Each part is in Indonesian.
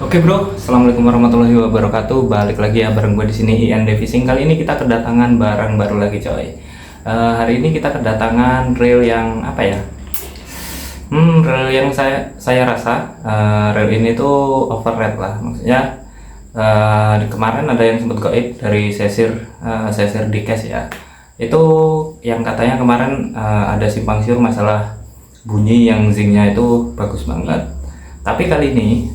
Oke bro, assalamualaikum warahmatullahi wabarakatuh. Balik lagi ya bareng gue di sini IN Devising. Kali ini kita kedatangan barang baru lagi coy. Hari ini kita kedatangan reel yang apa ya? Reel yang saya rasa reel ini tuh overrated lah. Maksudnya kemarin ada yang sempat goib dari sesir Dikes ya. Itu yang katanya kemarin ada simpang siur masalah bunyi yang zingnya itu bagus banget. Tapi kali ini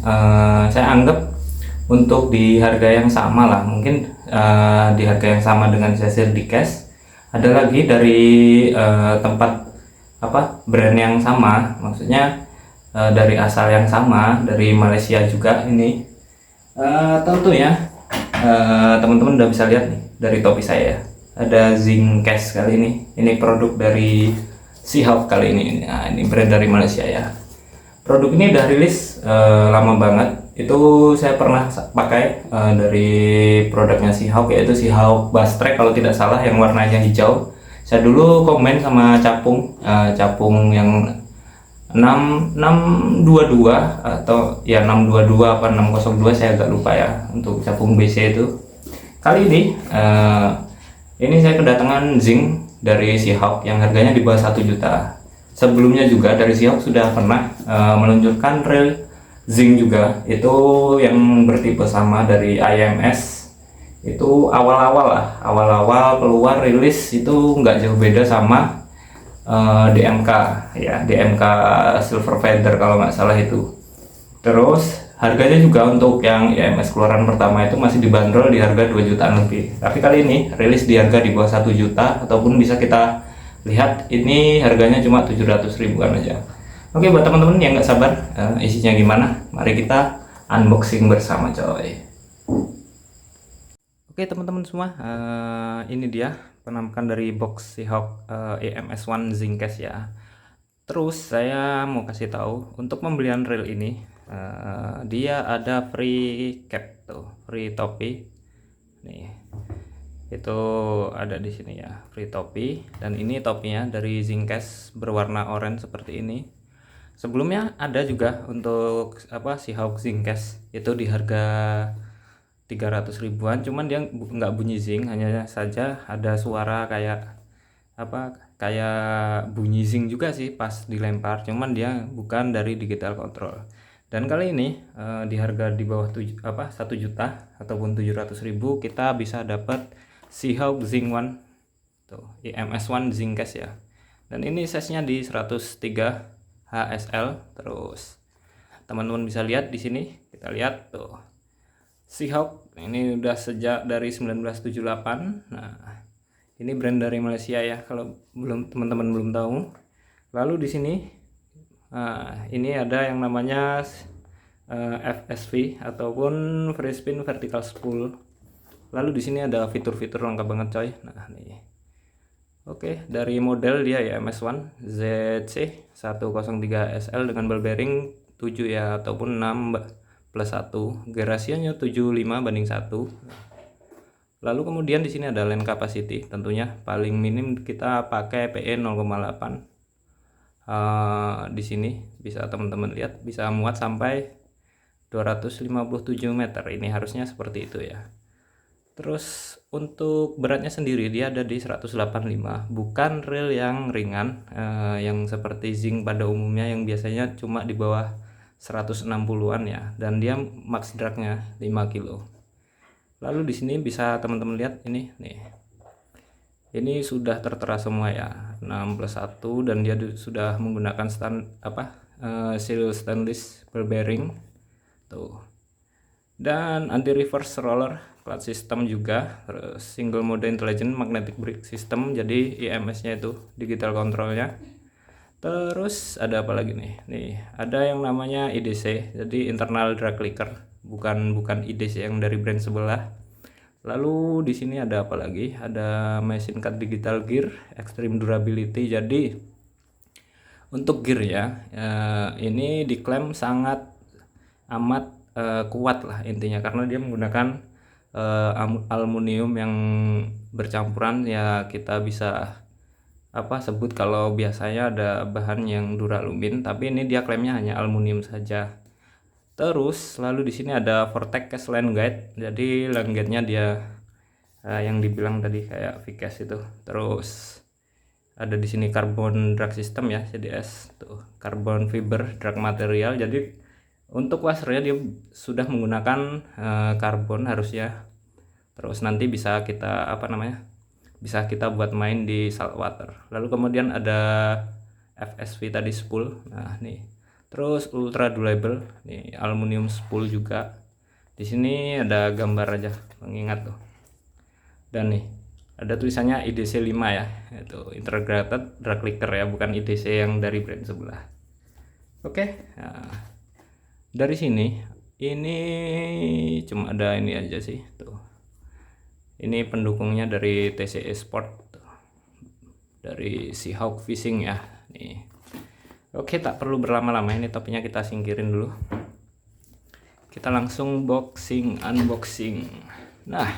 saya anggap untuk di harga yang sama lah, mungkin di harga yang sama dengan sesir Dikes, ada lagi dari tempat brand yang sama, maksudnya dari asal yang sama, dari Malaysia juga ini. Tentunya teman-teman udah bisa lihat nih dari topi saya, ada Zing Case kali ini produk dari Seahawk kali ini. Nah, ini brand dari Malaysia ya. Produk ini udah rilis lama banget. Itu saya pernah pakai dari produknya Seahawk, yaitu Seahawk Bass Track kalau tidak salah, yang warnanya hijau. Saya dulu komen sama capung yang 622 atau ya 622 apa 602, saya agak lupa ya, untuk capung BC itu. Kali ini saya kedatangan Zing dari Seahawk yang harganya di bawah 1 juta. Sebelumnya juga dari Seahawk sudah pernah meluncurkan reel Zing juga, itu yang bertipe sama dari IMS. Itu awal-awal keluar rilis itu nggak jauh beda sama DMK ya, DMK Silver Feather kalau nggak salah itu. Terus harganya juga untuk yang IMS keluaran pertama itu masih dibanderol di harga 2 jutaan lebih. Tapi kali ini rilis di harga di bawah 1 juta, ataupun bisa kita lihat ini harganya cuma 700 ribuan aja. Oke, buat teman-teman yang nggak sabar isinya gimana, mari kita unboxing bersama coy. Oke teman-teman semua, ini dia penampakan dari box Seahawk EMS1 Zing Case ya. Terus saya mau kasih tahu, untuk pembelian reel ini dia ada free cap tuh, free topi nih. Itu ada di sini ya, free topi, dan ini topinya dari Zing Case berwarna oranye seperti ini. Sebelumnya ada juga untuk Seahawk Zing Case, itu di harga 300 ribuan, cuman dia nggak bunyi zing, hanya saja ada suara kayak kayak bunyi zing juga sih pas dilempar, cuman dia bukan dari digital control. Dan kali ini di harga di bawah 1 juta ataupun 700 ribu kita bisa dapat Seahawk Zing One tuh, EMS1 Zing Case ya. Dan ini size-nya di 103 HSL. Terus teman-teman bisa lihat di sini, kita lihat tuh Seahawk ini udah sejak dari 1978. Nah, ini brand dari Malaysia ya, kalau teman-teman belum tahu. Lalu di sini ini ada yang namanya FSV ataupun free spin vertical spool. Lalu di sini ada fitur-fitur lengkap banget coy. Nah, nih. Oke, dari model dia ya MS1 ZC103 SL dengan ball bearing 7 ya, ataupun 6+1, gerasionya 75/1. Lalu kemudian di sini ada lane capacity, tentunya paling minim kita pakai PE 0,8. Di sini bisa teman-teman lihat bisa muat sampai 257 meter. Ini harusnya seperti itu ya. Terus untuk beratnya sendiri dia ada di 185, bukan reel yang ringan yang seperti Zing pada umumnya yang biasanya cuma di bawah 160-an ya, dan dia max dragnya 5 kilo. Lalu di sini bisa teman-teman lihat ini nih. Ini sudah tertera semua ya, 6+1, dan dia sudah menggunakan seal stainless ball bearing tuh. Dan anti reverse roller clutch system juga, terus single mode intelligent magnetic brake system, jadi IMS-nya itu digital controlnya. Terus ada apa lagi nih? Nih, ada yang namanya IDC, jadi internal drag clicker, bukan IDC yang dari brand sebelah. Lalu di sini ada apa lagi? Ada machine cut digital gear, extreme durability. Jadi untuk gear ya, ini diklaim sangat amat kuat lah intinya, karena dia menggunakan aluminium yang bercampuran ya. Kita bisa sebut kalau biasanya ada bahan yang duralumin, tapi ini dia klaimnya hanya aluminium saja. Terus lalu di sini ada Vortex Line Guide. Jadi line guide-nya dia yang dibilang tadi kayak VCAS itu. Terus ada di sini Carbon Drag System ya, CDS tuh, Carbon Fiber Drag Material. Jadi untuk washernya dia sudah menggunakan karbon harusnya. Terus nanti bisa kita bisa kita buat main di saltwater. Lalu kemudian ada FSV tadi spool. Nah, nih. Terus ultra durable nih, aluminium spool juga. Di sini ada gambar aja mengingat tuh. Dan nih ada tulisannya IDC 5 ya, itu integrated drag licker ya, bukan IDC yang dari brand sebelah. Oke. Nah, dari sini ini cuma ada ini aja sih tuh. Ini pendukungnya dari TCE Sport tuh. Dari Seahawk Fishing ya nih. Oke, tak perlu berlama-lama, ini topinya kita singkirin dulu. Kita langsung unboxing. Nah,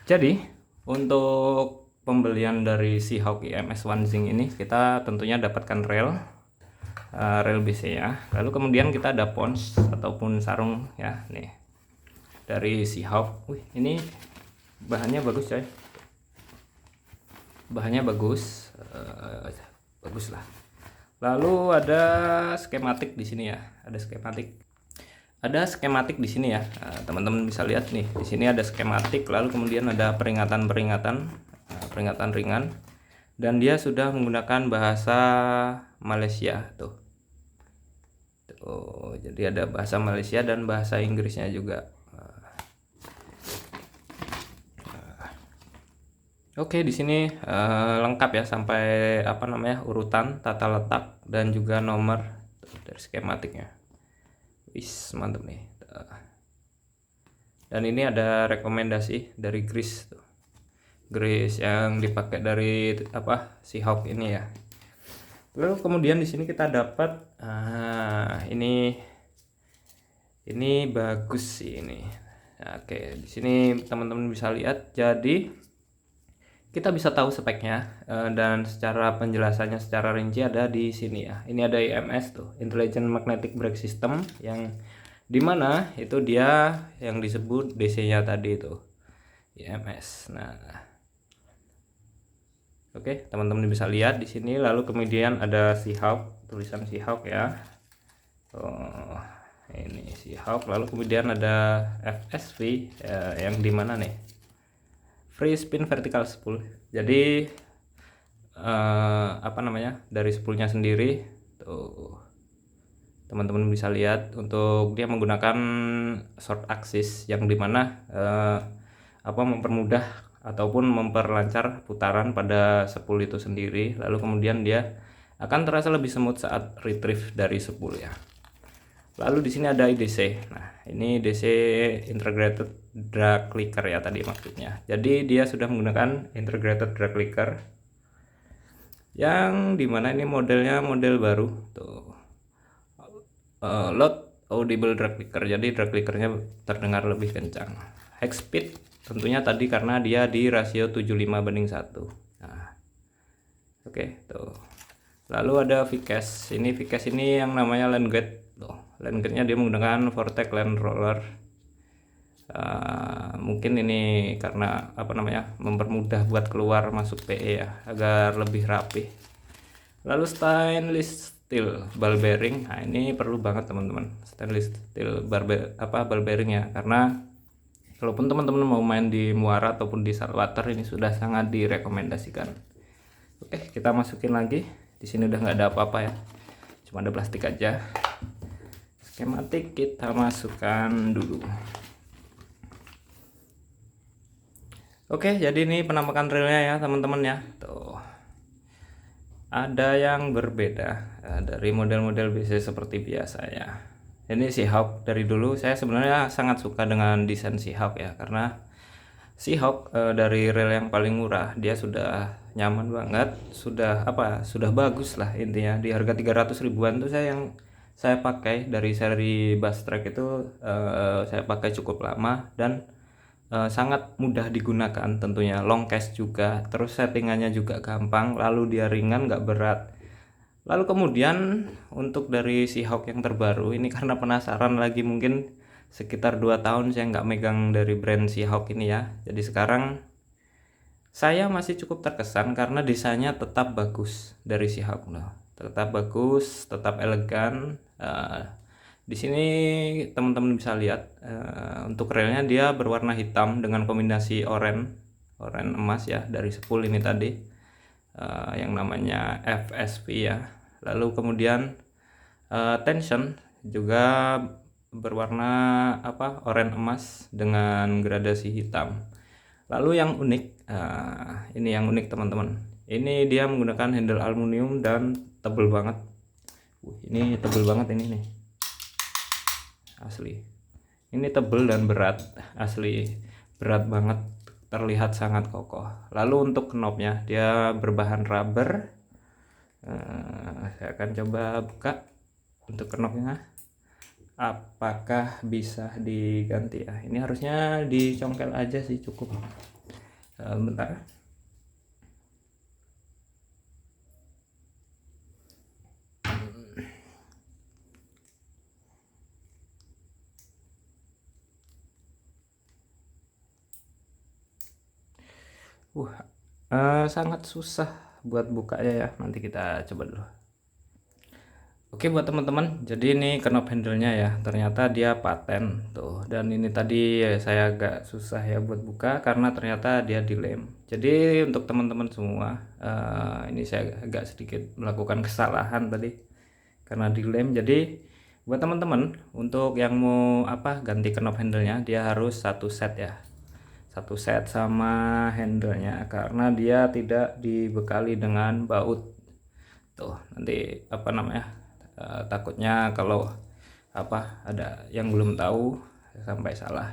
jadi untuk pembelian dari Seahawk IMS One Zinc ini kita tentunya dapatkan rel BC ya. Lalu kemudian kita ada pons ataupun sarung ya nih dari Seahawk. Wih, ini bahannya bagus coy. Bahannya bagus, bagus lah. Lalu ada skematik di sini ya. Ada skematik di sini ya, teman-teman bisa lihat nih. Di sini ada skematik, lalu kemudian ada peringatan ringan, dan dia sudah menggunakan bahasa Malaysia tuh. Jadi ada bahasa Malaysia dan bahasa Inggrisnya juga. Oke, di sini lengkap ya sampai urutan, tata letak dan juga nomor dari skematiknya. Wis, mantap nih. Dan ini ada rekomendasi dari grease tuh. Grease yang dipakai dari Seahawk ini ya. Lalu kemudian di sini kita dapat ini bagus sih ini. Oke, di sini teman-teman bisa lihat. Jadi kita bisa tahu speknya dan secara penjelasannya secara rinci ada di sini ya. Ini ada IMS tuh, Intelligent Magnetic Brake System, yang dimana itu dia yang disebut DC-nya tadi itu IMS. Nah, oke, teman-teman bisa lihat di sini. Lalu kemudian ada Seahawk, tulisan Seahawk ya. Ini Seahawk. Lalu kemudian ada FSV yang dimana nih? Free spin vertical spool. Jadi dari spoolnya sendiri tuh teman-teman bisa lihat, untuk dia menggunakan short axis yang dimana mempermudah ataupun memperlancar putaran pada spool itu sendiri. Lalu kemudian dia akan terasa lebih smooth saat retrieve dari spool ya. Lalu di sini ada IDC. Nah, ini DC integrated drag licker ya tadi maksudnya. Jadi dia sudah menggunakan integrated drag licker, yang dimana ini modelnya model baru tuh, loud audible drag licker. Jadi drag lickernya terdengar lebih kencang. High speed tentunya tadi karena dia di rasio 75:1. Nah, oke tuh. Lalu ada VCAS. Ini VCAS ini yang namanya line guide tuh. Line guide-nya dia menggunakan Vortex Line Roller. Mungkin ini karena mempermudah buat keluar masuk PE ya, agar lebih rapi. Lalu stainless steel ball bearing. Nah, ini perlu banget teman-teman, stainless steel ball bearing ya, karena kalaupun teman-teman mau main di muara ataupun di saltwater, ini sudah sangat direkomendasikan. Oke, kita masukin lagi. Di sini udah nggak ada apa-apa ya, cuma ada plastik aja. Skematik kita masukkan dulu. Oke, jadi ini penampakan relnya ya teman-teman ya. Tuh, ada yang berbeda dari model-model BC seperti biasa ya. Ini Seahawk. Dari dulu saya sebenarnya sangat suka dengan desain Seahawk ya, karena Seahawk dari rel yang paling murah dia sudah nyaman banget, sudah bagus lah intinya. Di harga 300 ribuan tuh saya pakai dari seri Bass Track itu, saya pakai cukup lama dan sangat mudah digunakan tentunya. Long cast juga, terus settingannya juga gampang, lalu dia ringan, nggak berat. Lalu kemudian untuk dari Seahawk yang terbaru ini, karena penasaran lagi, mungkin sekitar 2 tahun saya nggak megang dari brand Seahawk ini ya. Jadi sekarang saya masih cukup terkesan karena desainnya tetap bagus dari Seahawk loh. Tetap bagus, tetap elegan. Di sini teman-teman bisa lihat untuk railnya dia berwarna hitam dengan kombinasi oranye emas ya, dari spool ini tadi yang namanya FSP ya. Lalu kemudian tension juga berwarna oranye emas dengan gradasi hitam. Lalu yang unik, ini yang unik teman-teman, ini dia menggunakan handle aluminium dan tebel banget. Ini tebel banget ini nih, asli. Ini tebel dan berat, asli berat banget, terlihat sangat kokoh. Lalu untuk knobnya dia berbahan rubber. Saya akan coba buka untuk knobnya, apakah bisa diganti ya. Ini harusnya dicongkel aja sih, cukup. Bentar. Sangat susah buat bukanya ya. Nanti kita coba dulu. Oke, buat teman-teman, jadi ini knob handle-nya ya, ternyata dia paten tuh. Dan ini tadi saya agak susah ya buat buka karena ternyata dia dilem. Jadi untuk teman-teman semua, ini saya agak sedikit melakukan kesalahan tadi karena dilem. Jadi buat teman-teman, untuk yang mau ganti knob handle-nya, dia harus satu set ya, satu set sama handle-nya, karena dia tidak dibekali dengan baut tuh. Nanti takutnya kalau ada yang belum tahu sampai salah,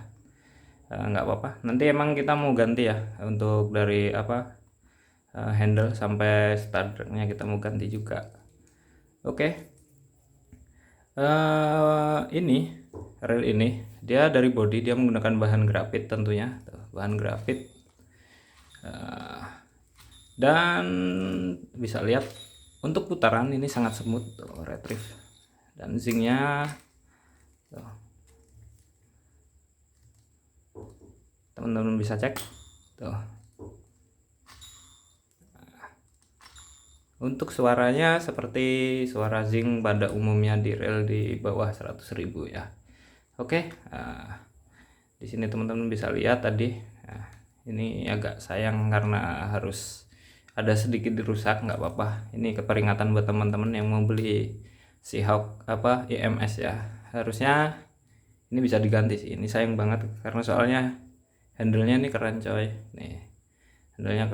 nggak apa-apa, nanti emang kita mau ganti ya untuk dari handle sampai starternya kita mau ganti juga. Oke. Ini rail ini dia dari body dia menggunakan bahan grafit tentunya tuh, bahan grafit. Dan bisa lihat untuk putaran ini sangat smooth tuh, retrieve. Dan zincnya teman-teman bisa cek tuh. Untuk suaranya seperti suara zinc pada umumnya di rail di bawah 100.000 ya. Oke, di sini teman-teman bisa lihat tadi. Ini agak sayang karena harus ada sedikit dirusak, nggak apa-apa. Ini keperingatan buat teman-teman yang mau beli Seahawk IMS ya. Harusnya ini bisa diganti sih. Ini sayang banget karena soalnya handle-nya ini keren coy. Nih, handle-nya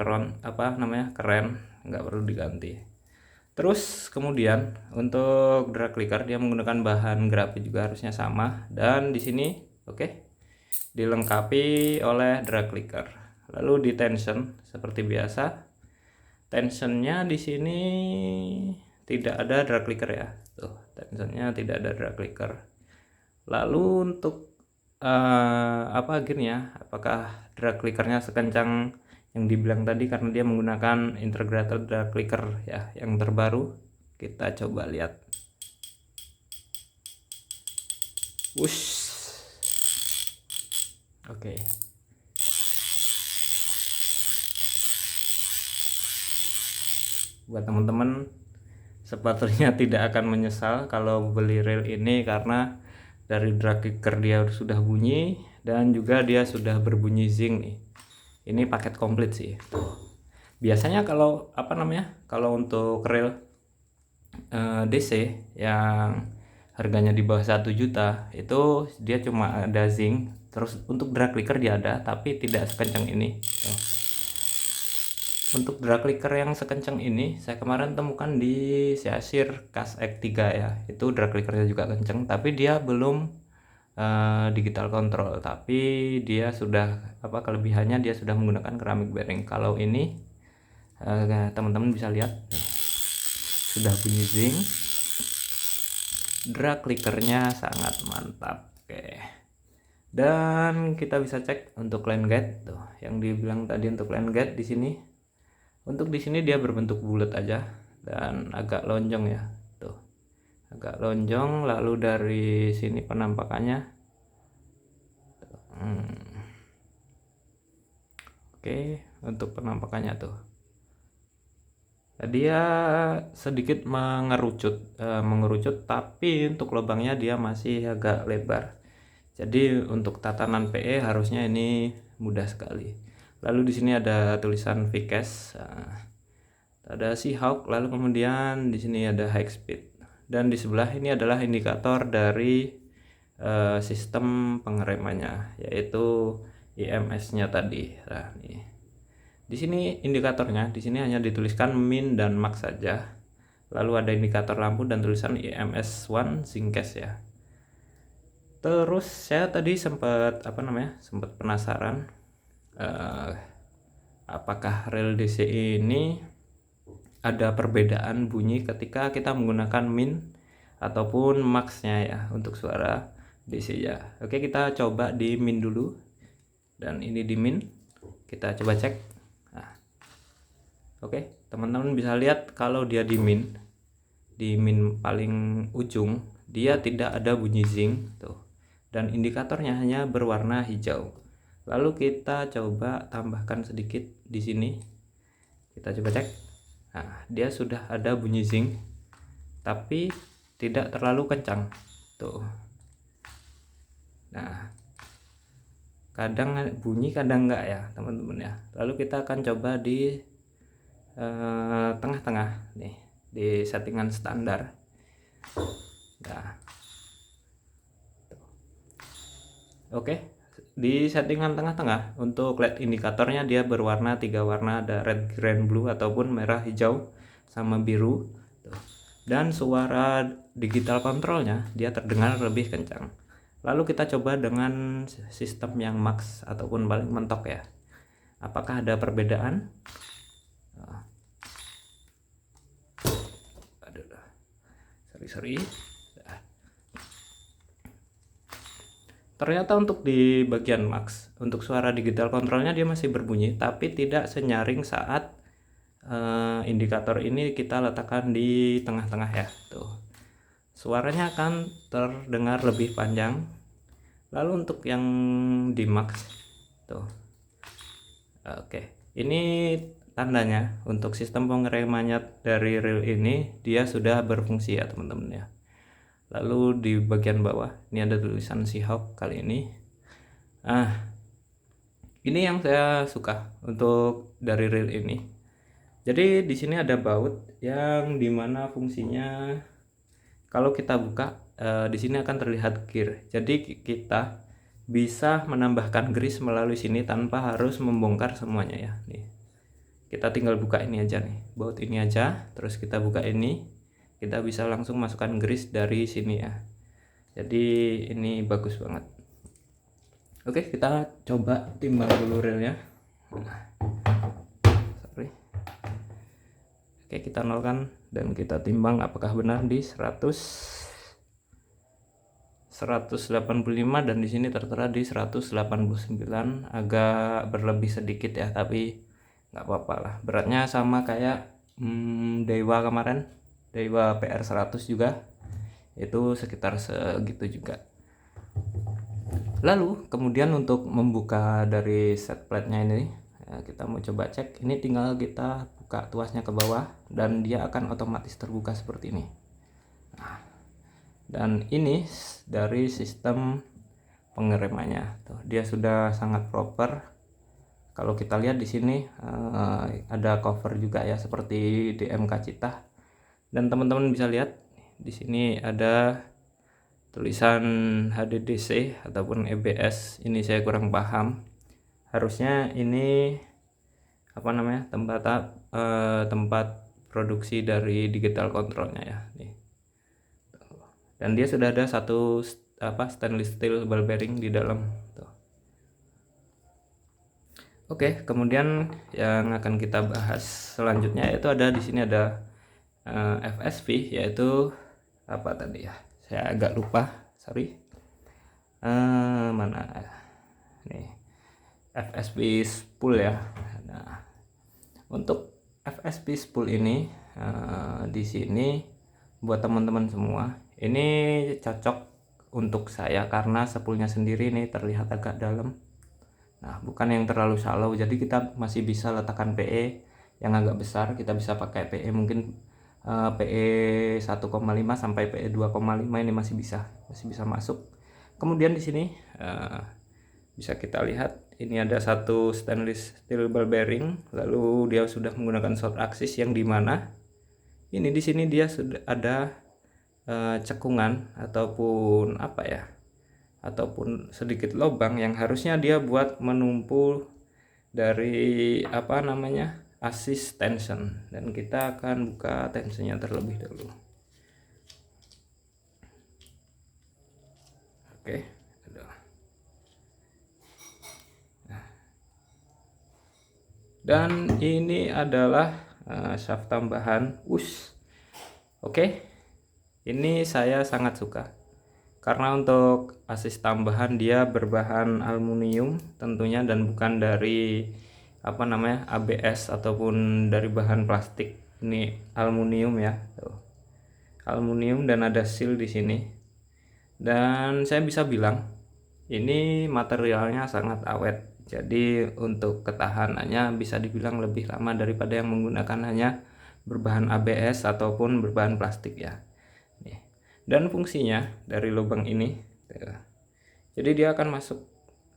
keren, nggak perlu diganti. Terus kemudian untuk drag clicker dia menggunakan bahan grafit juga, harusnya sama. Dan di sini dilengkapi oleh drag clicker. Lalu di tension seperti biasa, tensionnya di sini tidak ada drag clicker ya. Tuh, tensionnya tidak ada drag clicker. Lalu untuk gearnya, apakah drag clickernya sekencang yang dibilang tadi, karena dia menggunakan integrated drag clicker ya yang terbaru. Kita coba lihat. Wush. Oke. Buat teman-teman, sepatunya tidak akan menyesal kalau beli rail ini, karena dari drag clicker dia sudah bunyi dan juga dia sudah berbunyi zinc nih. Ini paket komplit sih tuh. Biasanya kalau kalau untuk rail DC yang harganya di bawah 1 juta itu dia cuma ada zinc, terus untuk drag clicker dia ada tapi tidak sekencang ini tuh. Untuk drag clicker yang sekencang ini saya kemarin temukan di Seashir Kas X3 ya. Itu drag clickernya juga kencang, tapi dia belum digital control. Tapi dia sudah kelebihannya dia sudah menggunakan ceramic bearing. Kalau ini teman-teman bisa lihat sudah bunyi zinc. Drag clickernya sangat mantap. Oke. Dan kita bisa cek untuk line guide tuh, yang dibilang tadi untuk line guide di sini. Untuk di sini dia berbentuk bulat aja. dan agak lonjong ya, tuh agak lonjong. Lalu dari sini penampakannya, oke, untuk penampakannya tuh dia sedikit mengerucut, tapi untuk lubangnya dia masih agak lebar. Jadi untuk tatanan PE harusnya ini mudah sekali. Lalu di sini ada tulisan Vcache, ada Seahawk, lalu kemudian di sini ada high speed, dan di sebelah ini adalah indikator dari sistem pengeremannya, yaitu IMS-nya tadi. Nah, nih. Di sini indikatornya, di sini hanya dituliskan min dan max saja. Lalu ada indikator lampu dan tulisan IMS1 Syncast ya. Terus saya tadi sempat penasaran apakah rel DC ini ada perbedaan bunyi ketika kita menggunakan min ataupun max-nya ya untuk suara DC ya. Oke, kita coba di min dulu, dan ini di min, kita coba cek. Nah, oke, teman-teman bisa lihat kalau dia di min paling ujung, dia tidak ada bunyi zing tuh, dan indikatornya hanya berwarna hijau. Lalu kita coba tambahkan sedikit di sini, kita coba cek. Nah, dia sudah ada bunyi zing, tapi tidak terlalu kencang tuh. Nah, kadang bunyi kadang enggak ya teman-teman ya. Lalu kita akan coba di tengah-tengah nih, di settingan standar. Nah, oke, di settingan tengah-tengah untuk LED indikatornya dia berwarna 3 warna, ada red, green, blue ataupun merah, hijau sama biru. Dan suara digital kontrolnya dia terdengar lebih kencang. Lalu kita coba dengan sistem yang max ataupun paling mentok ya. Apakah ada perbedaan? Sorry. Ternyata untuk di bagian max, untuk suara digital kontrolnya dia masih berbunyi, tapi tidak senyaring saat indikator ini kita letakkan di tengah-tengah ya. Tuh, suaranya akan terdengar lebih panjang. Lalu untuk yang di max tuh, oke, ini tandanya untuk sistem pengeremannya dari reel ini dia sudah berfungsi ya teman-teman ya. Lalu di bagian bawah ini ada tulisan Seahawk kali ini. Ini yang saya suka untuk dari reel ini. Jadi di sini ada baut yang dimana fungsinya kalau kita buka di sini akan terlihat gear. Jadi kita bisa menambahkan grease melalui sini tanpa harus membongkar semuanya ya. Nih, kita tinggal buka ini aja nih, baut ini aja, terus kita buka ini, kita bisa langsung masukkan grease dari sini ya. Jadi ini bagus banget. Oke, kita coba timbang dulu reelnya. Oke, kita nolkan dan kita timbang apakah benar di 185, dan di sini tertera di 189, agak berlebih sedikit ya, tapi nggak apa-apa lah. Beratnya sama kayak Dewa kemarin, Dewa PR100 juga, itu sekitar segitu juga. Lalu kemudian untuk membuka dari set plate-nya ini ya, kita mau coba cek. Ini tinggal kita buka tuasnya ke bawah dan dia akan otomatis terbuka seperti ini. Nah, dan ini dari sistem pengeremannya tuh, dia sudah sangat proper. Kalau kita lihat di sini ada cover juga ya seperti DMK Citah, dan teman-teman bisa lihat di sini ada tulisan HDDC ataupun EBS. Ini saya kurang paham, harusnya ini tempat produksi dari digital kontrolnya ya nih. Dan dia sudah ada satu stainless steel ball bearing di dalam tuh. Oke, kemudian yang akan kita bahas selanjutnya itu ada di sini ada FSV, yaitu apa tadi ya, saya agak lupa, sorry. Mana nih, FSV spool ya. Nah, untuk FSV spool ini di sini buat teman-teman semua, ini cocok untuk saya karena spoolnya sendiri ini terlihat agak dalam. Nah, bukan yang terlalu shallow, jadi kita masih bisa letakkan PE yang agak besar. Kita bisa pakai PE mungkin PE 1,5 sampai PE 2,5 ini masih bisa masuk. Kemudian di sini bisa kita lihat ini ada satu stainless steel ball bearing, lalu dia sudah menggunakan short axis yang dimana ini di sini dia sudah ada cekungan ataupun apa ya, ataupun sedikit lubang yang harusnya dia buat menumpul dari apa namanya assist tension, dan kita akan buka tensionnya terlebih dahulu. Oke, dan ini adalah shaft tambahan us. Oke, ini saya sangat suka karena untuk assist tambahan dia berbahan aluminium tentunya, dan bukan dari apa namanya ABS ataupun dari bahan plastik. Ini aluminium ya, tuh. Aluminium dan ada seal di sini, dan saya bisa bilang ini materialnya sangat awet. Jadi untuk ketahanannya bisa dibilang lebih lama daripada yang menggunakan hanya berbahan ABS ataupun berbahan plastik ya. Nih. Dan fungsinya dari lubang ini, jadi dia akan masuk.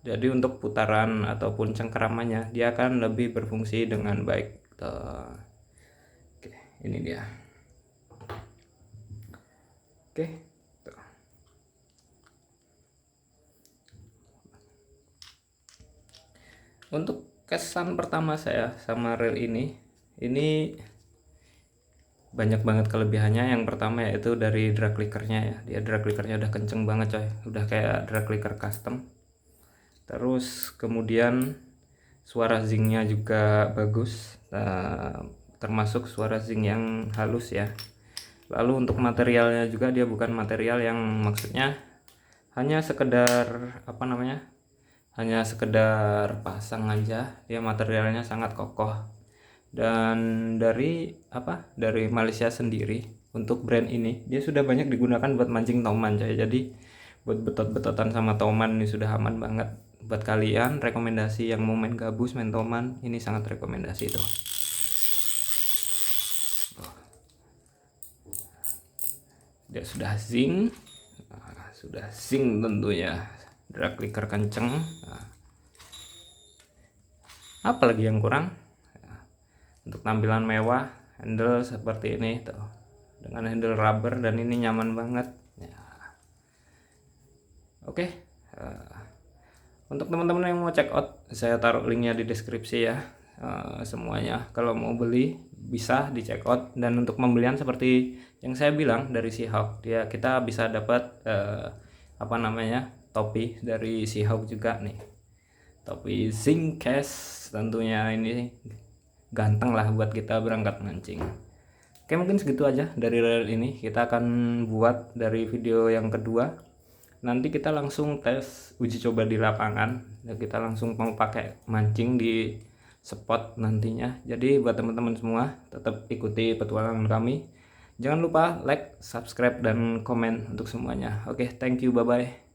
Jadi untuk putaran ataupun cengkeramannya dia akan lebih berfungsi dengan baik. Oke, ini dia. Oke. Untuk kesan pertama saya sama reel ini banyak banget kelebihannya. Yang pertama yaitu dari drag clickernya ya, dia drag clickernya udah kenceng banget coy, udah kayak drag clicker custom. Terus kemudian suara zingnya juga bagus, termasuk suara zing yang halus ya. Lalu untuk materialnya juga dia bukan material yang maksudnya hanya sekedar apa namanya, hanya sekedar pasang aja. Dia materialnya sangat kokoh, dan dari Malaysia sendiri untuk brand ini dia sudah banyak digunakan buat mancing toman coy. Jadi buat betot-betotan sama toman ini sudah aman banget. Buat kalian rekomendasi yang mau main gabus, main toman, ini sangat rekomendasi itu. Dia sudah zing, tentunya drag clicker kenceng. Apalagi yang kurang? Untuk tampilan mewah, handle seperti ini tuh, dengan handle rubber, dan ini nyaman banget ya. Oke, untuk teman-teman yang mau check out, saya taruh linknya di deskripsi ya. Semuanya kalau mau beli bisa di check out, dan untuk pembelian seperti yang saya bilang dari Seahawk, kita bisa dapat apa namanya topi dari Seahawk juga nih, topi zinc case. Tentunya ini ganteng lah buat kita berangkat mancing. Oke, mungkin segitu aja dari reel ini. Kita akan buat dari video yang kedua, nanti kita langsung tes uji coba di lapangan, ya, kita langsung mau pakai mancing di spot nantinya. Jadi buat teman-teman semua tetap ikuti petualangan kami. Jangan lupa like, subscribe, dan komen untuk semuanya. Oke, thank you, bye bye.